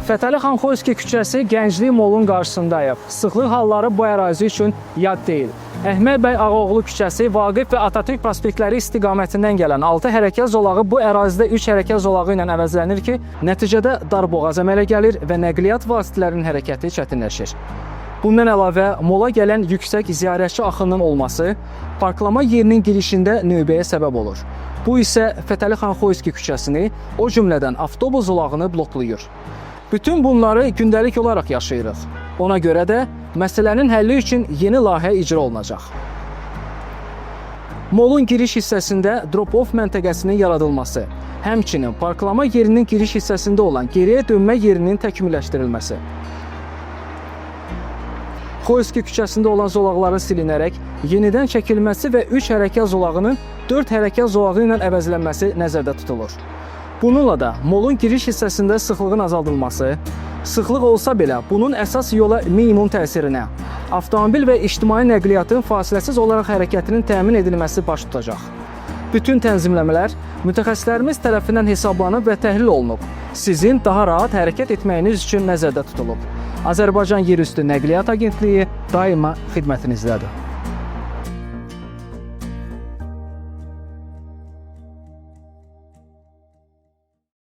Fətəli xan Xoyski küçəsi Gənclik Molun qarşısındayıq. Sıxlıq halları bu ərazi üçün yad deyil. Əhməd bəy Ağaoğlu küçəsi Vaqif və Atatürk prospektləri istiqamətindən gələn 6 hərəkət zolağı bu ərazidə 3 hərəkət zolağı ilə əvəzlənir ki, nəticədə darboğaz əmələ gəlir və nəqliyyat vasitələrinin hərəkəti çətinləşir. Bundan əlavə, mola gələn yüksək ziyarətçi axınının olması parklama yerinin girişində növbəyə səbəb olur. Bu isə Fətəli xan Xoyski küçəsini, o cümlədən avtobus zolağını bloklayır. Bütün bunları gündəlik olaraq yaşayırıq. Ona görə də məsələnin həlli üçün yeni layihə icra olunacaq. Molun giriş hissəsində drop-off məntəqəsinin yaradılması, həmçinin parklama yerinin giriş hissəsində olan geriyə dönmə yerinin təkmilləşdirilməsi, Xoyski küçəsində olan zolaqların silinərək yenidən çəkilməsi və 3 hərəkət zolağının 4 hərəkət zolağı ilə əvəzlənməsi nəzərdə tutulur. Bununla da molun giriş hissəsində sıxlığın azaldılması, sıxlıq olsa belə bunun əsas yola minimum təsirinə, avtomobil və ictimai nəqliyyatın fasiləsiz olaraq hərəkətinin təmin edilməsi baş tutacaq. Bütün tənzimləmələr mütəxəssislərimiz tərəfindən hesablanıb və təhlil olunub. Sizin daha rahat hərəkət etməyiniz üçün nəzərdə tutulub. Azərbaycan Yerüstü Nəqliyyat Agentliyi daima xidmətinizdədir.